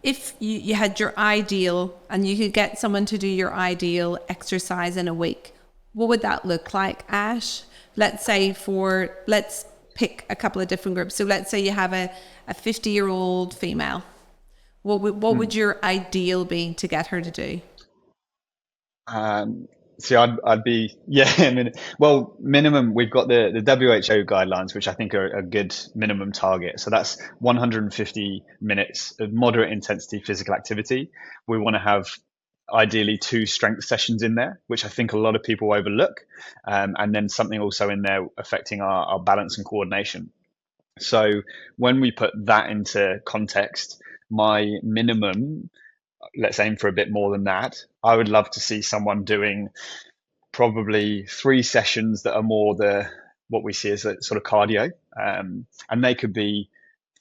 if you had your ideal and you could get someone to do your ideal exercise in a week, what would that look like, Ash? Let's say let's pick a couple of different groups. So let's say you have a 50-year-old female. What would your ideal be to get her to do? Um, See, I'd be, yeah, I mean, well, minimum, we've got the WHO guidelines, which I think are a good minimum target. So that's 150 minutes of moderate intensity physical activity. We want to have ideally two strength sessions in there, which I think a lot of people overlook. And then something also in there affecting our balance and coordination. So when we put that into context, my minimum, let's aim for a bit more than that. I would love to see someone doing probably three sessions that are more the what we see as a sort of cardio, and they could be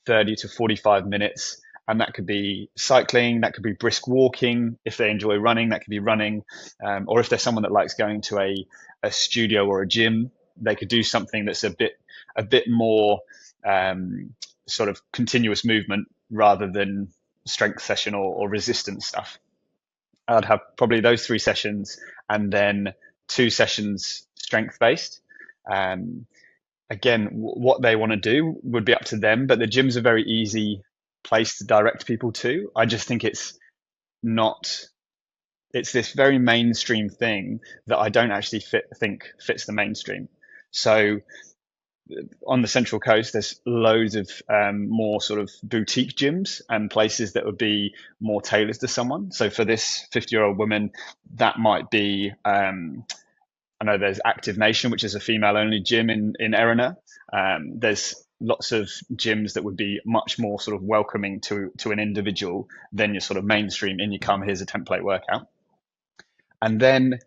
30 to 45 minutes. And that could be cycling, that could be brisk walking. If they enjoy running, that could be running. Or if there's someone that likes going to a studio or a gym, they could do something that's a bit more sort of continuous movement rather than strength session or resistance stuff. I'd have probably those three sessions and then two sessions strength based. Um, Again, what they want to do would be up to them, but the gym's a very easy place to direct people to. I just think not, it's this very mainstream thing that I don't actually think fits the mainstream. So on the Central Coast, there's loads of more sort of boutique gyms and places that would be more tailored to someone. So for this 50-year-old woman, that might be, I know there's Active Nation, which is a female-only gym in Erina. There's lots of gyms that would be much more sort of welcoming to an individual than your sort of mainstream in you come, here's a template workout. And then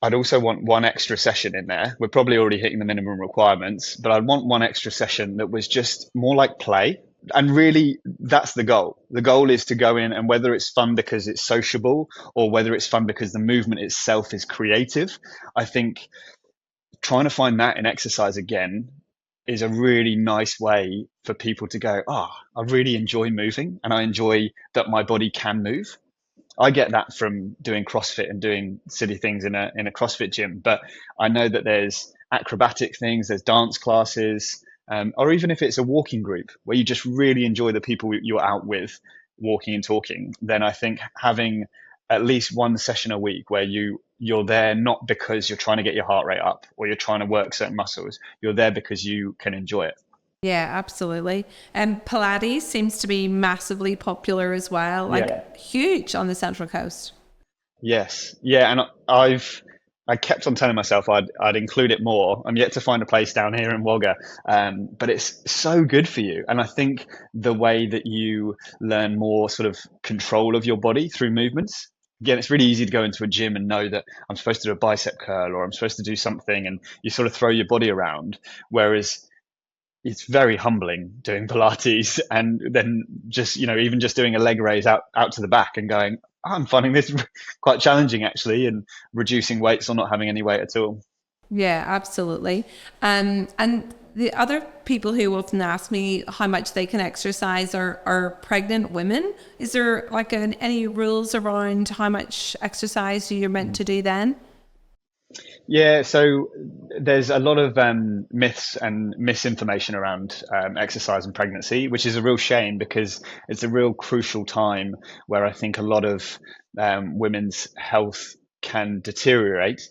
I'd also want one extra session in there. We're probably already hitting the minimum requirements, but I'd want one extra session that was just more like play. And really, that's the goal. The goal is to go in, and whether it's fun because it's sociable or whether it's fun because the movement itself is creative, I think trying to find that in exercise again is a really nice way for people to go, oh, I really enjoy moving and I enjoy that my body can move. I get that from doing CrossFit and doing silly things in a CrossFit gym, but I know that there's acrobatic things, there's dance classes, or even if it's a walking group where you just really enjoy the people you're out with, walking and talking, then I think having at least one session a week where you're there not because you're trying to get your heart rate up or you're trying to work certain muscles, you're there because you can enjoy it. Yeah, absolutely. And Pilates seems to be massively popular as well, Yeah. like huge on the Central Coast. Yes. Yeah. And I kept on telling myself I'd include it more. I'm yet to find a place down here in Wagga, but it's so good for you. And I think the way that you learn more sort of control of your body through movements. Again, it's really easy to go into a gym and know that I'm supposed to do a bicep curl or I'm supposed to do something, and you sort of throw your body around. Whereas it's very humbling doing Pilates and then just, even just doing a leg raise out to the back and going, "Oh, I'm finding this quite challenging actually," and reducing weights or not having any weight at all. Yeah, absolutely. And the other people who often ask me how much they can exercise are pregnant women. Is there like any rules around how much exercise you're meant to do then? Yeah, so there's a lot of myths and misinformation around exercise and pregnancy, which is a real shame because it's a real crucial time where I think a lot of women's health can deteriorate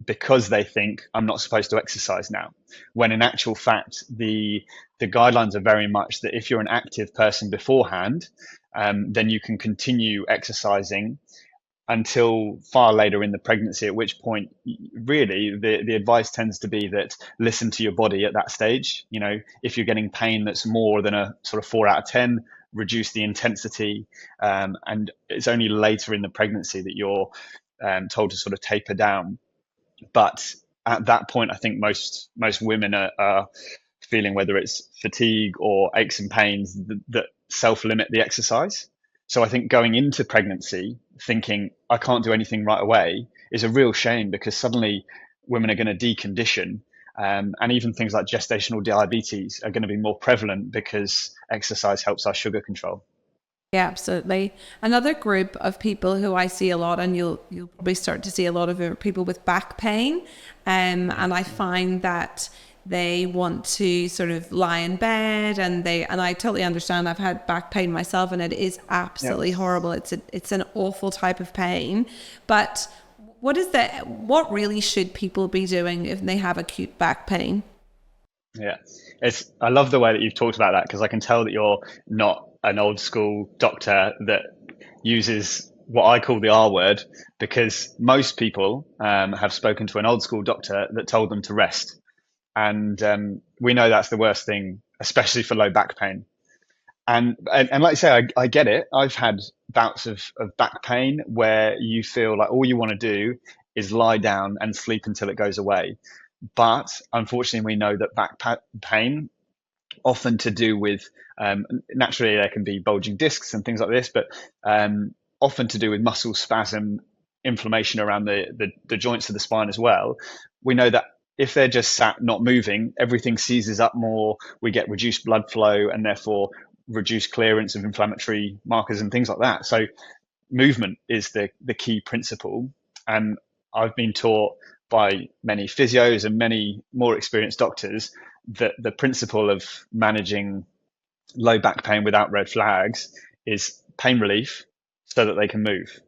because they think I'm not supposed to exercise now. When in actual fact, the guidelines are very much that if you're an active person beforehand, then you can continue exercising until far later in the pregnancy, at which point really the advice tends to be that listen to your body at that stage. If you're getting pain that's more than a sort of 4 out of 10, reduce the intensity, and it's only later in the pregnancy that you're told to sort of taper down. But at that point, I think most women are feeling, whether it's fatigue or aches and pains, that self-limit the exercise. So I think going into pregnancy thinking I can't do anything right away is a real shame, because suddenly women are going to decondition, and even things like gestational diabetes are going to be more prevalent because exercise helps our sugar control. Yeah, absolutely. Another group of people who I see a lot, and you'll probably start to see a lot of it, are people with back pain, and I find that they want to sort of lie in bed, and I totally understand. I've had back pain myself, and it is Yeah. absolutely horrible. It's an awful type of pain, but what really should people be doing if they have acute back pain? Yeah, I love the way that you've talked about that, because I can tell that you're not an old school doctor that uses what I call the R word, because most people have spoken to an old school doctor that told them to rest. And we know that's the worst thing, especially for low back pain. And like I say, I get it. I've had bouts of back pain where you feel like all you want to do is lie down and sleep until it goes away. But unfortunately, we know that pain, often to do with, naturally, there can be bulging discs and things like this, but often to do with muscle spasm, inflammation around the joints of the spine as well. We know that if they're just sat not moving, everything seizes up more. We get reduced blood flow and therefore reduced clearance of inflammatory markers and things like that. So movement is the key principle. And I've been taught by many physios and many more experienced doctors that the principle of managing low back pain without red flags is pain relief so that they can move.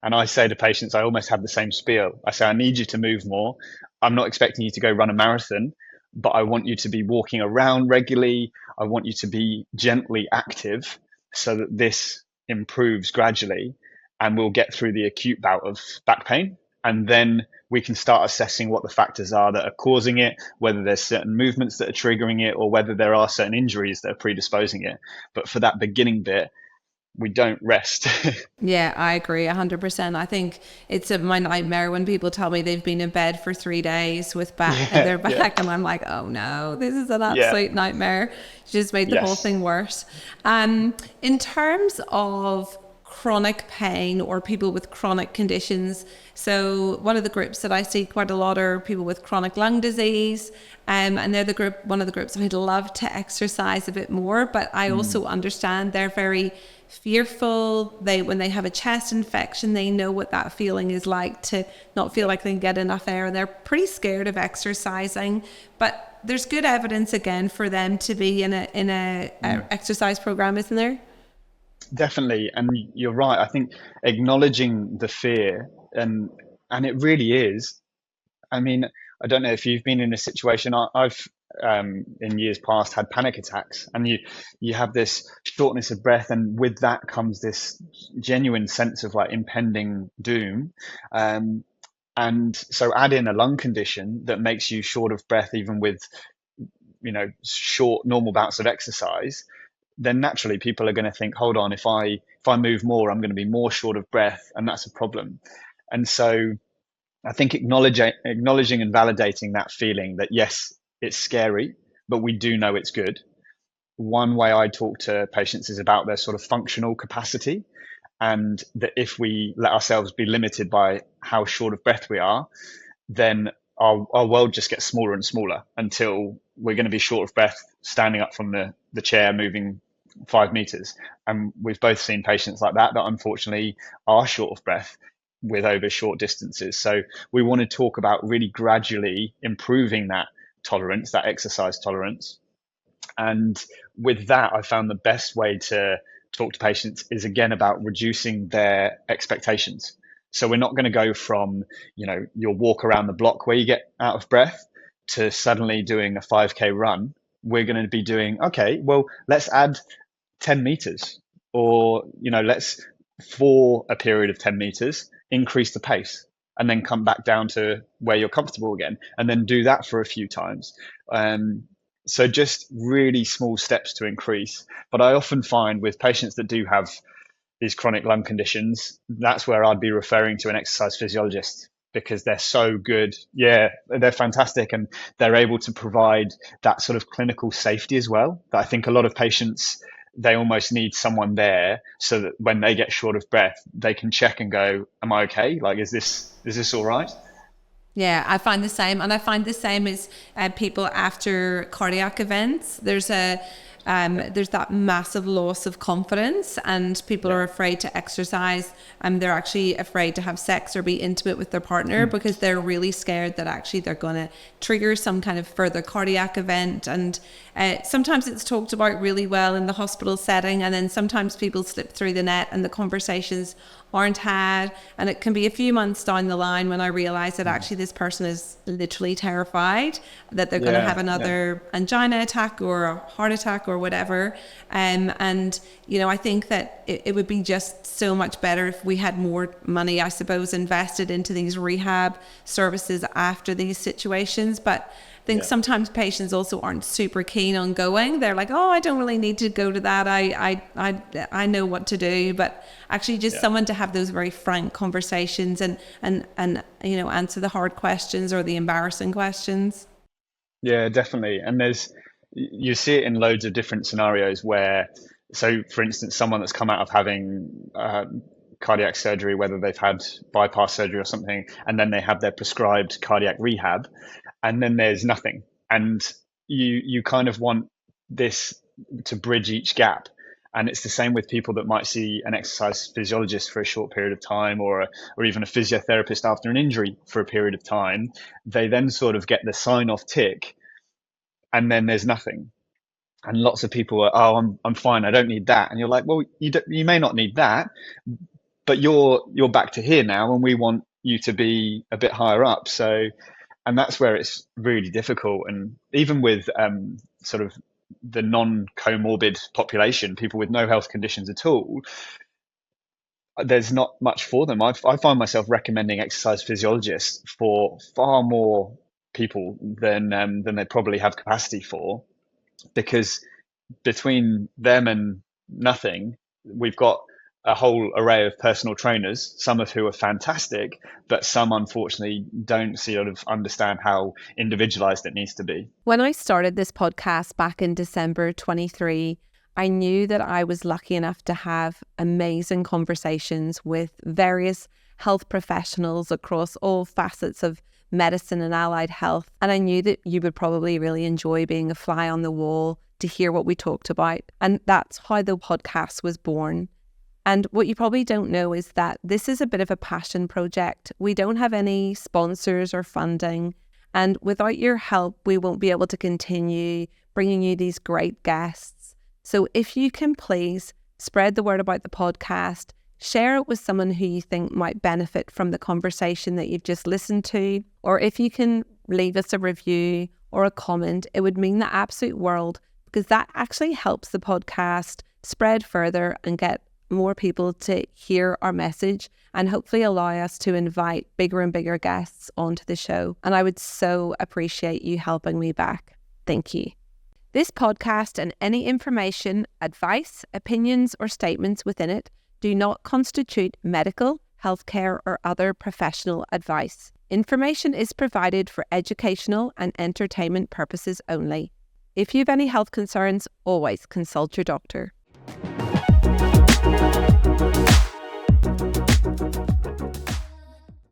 And I say to patients, I almost have the same spiel. I say, I need you to move more. I'm not expecting you to go run a marathon, but I want you to be walking around regularly. I want you to be gently active so that this improves gradually and we'll get through the acute bout of back pain. And then we can start assessing what the factors are that are causing it, whether there's certain movements that are triggering it, or whether there are certain injuries that are predisposing it. But for that beginning bit, we don't rest. Yeah, I agree 100%. I think my nightmare when people tell me they've been in bed for 3 days with Yeah, their yeah, back, and I'm like, oh no, this is an yeah, absolute nightmare. It just made the whole yes. thing worse. In terms of chronic pain or people with chronic conditions, so one of the groups that I see quite a lot are people with chronic lung disease, and they're one of the groups I'd love to exercise a bit more, but I Mm, also understand they're very fearful. When they have a chest infection, they know what that feeling is like to not feel yeah. like they can get enough air, and they're pretty scared of exercising. But there's good evidence again for them to be in a Mm. exercise program, isn't there? Definitely, and you're right. I think acknowledging the fear, and it really is. I mean, I don't know if you've been in a situation. I've in years past had panic attacks, and you have this shortness of breath, and with that comes this genuine sense of like impending doom. Um, and so add in a lung condition that makes you short of breath, even with short normal bouts of exercise, then naturally people are going to think, hold on, if I move more, I'm going to be more short of breath, and that's a problem. And so I think acknowledging and validating that feeling that yes, it's scary, but we do know it's good. One way I talk to patients is about their sort of functional capacity, and that if we let ourselves be limited by how short of breath we are, then our world just gets smaller and smaller until we're going to be short of breath standing up from the chair moving 5 meters. And we've both seen patients like that unfortunately are short of breath with over short distances. So we want to talk about really gradually improving that tolerance, that exercise tolerance. And with that, I found the best way to talk to patients is again about reducing their expectations. So we're not going to go from, your walk around the block where you get out of breath to suddenly doing a 5K run. We're going to be doing, okay, well, let's add 10 meters, or, let's, for a period of 10 meters, increase the pace and then come back down to where you're comfortable again, and then do that for a few times. Um, so just really small steps to increase. But I often find with patients that do have these chronic lung conditions, that's where I'd be referring to an exercise physiologist, because they're so good. Yeah, they're fantastic, and they're able to provide that sort of clinical safety as well. That I think a lot of patients, they almost need someone there so that when they get short of breath, they can check and go, "Am I okay? Like, is this all right?" Yeah, I find the same, and I find the same as people after cardiac events. There's there's that massive loss of confidence, and people are afraid to exercise, and they're actually afraid to have sex or be intimate with their partner because they're really scared that actually they're going to trigger some kind of further cardiac event. And sometimes it's talked about really well in the hospital setting, and then sometimes people slip through the net and the conversations aren't had, and it can be a few months down the line when I realize that actually this person is literally terrified that they're going to have another angina attack or a heart attack or whatever. And you know, I think that it would be just so much better if we had more money, I suppose, invested into these rehab services after these situations. But I think sometimes patients also aren't super keen on going. They're like, oh, I don't really need to go to that. I know what to do. But actually just someone to have those very frank conversations and you know, answer the hard questions or the embarrassing questions. Yeah, definitely. And you see it in loads of different scenarios where, so for instance, someone that's come out of having cardiac surgery, whether they've had bypass surgery or something, and then they have their prescribed cardiac rehab, and then there's nothing. And you kind of want this to bridge each gap. And it's the same with people that might see an exercise physiologist for a short period of time, or even a physiotherapist after an injury for a period of time. They then sort of get the sign off tick, and then there's nothing. And lots of people are, oh, I'm fine, I don't need that. And you're like, well, you may not need that, but you're back to here now, and we want you to be a bit higher up. So, and that's where it's really difficult. And even with sort of the non-comorbid population, people with no health conditions at all, there's not much for them. I find myself recommending exercise physiologists for far more people than they probably have capacity for, because between them and nothing, we've got a whole array of personal trainers, some of who are fantastic, but some unfortunately don't sort of understand how individualized it needs to be. When I started this podcast back in December 23, I knew that I was lucky enough to have amazing conversations with various health professionals across all facets of medicine and allied health. And I knew that you would probably really enjoy being a fly on the wall to hear what we talked about. And that's how the podcast was born. And what you probably don't know is that this is a bit of a passion project. We don't have any sponsors or funding. And without your help, we won't be able to continue bringing you these great guests. So if you can please spread the word about the podcast, share it with someone who you think might benefit from the conversation that you've just listened to, or if you can leave us a review or a comment, it would mean the absolute world, because that actually helps the podcast spread further and get more people to hear our message, and hopefully allow us to invite bigger and bigger guests onto the show. And I would so appreciate you helping me back. Thank you. This podcast and any information, advice, opinions, or statements within it do not constitute medical, healthcare, or other professional advice. Information is provided for educational and entertainment purposes only. If you have any health concerns, always consult your doctor.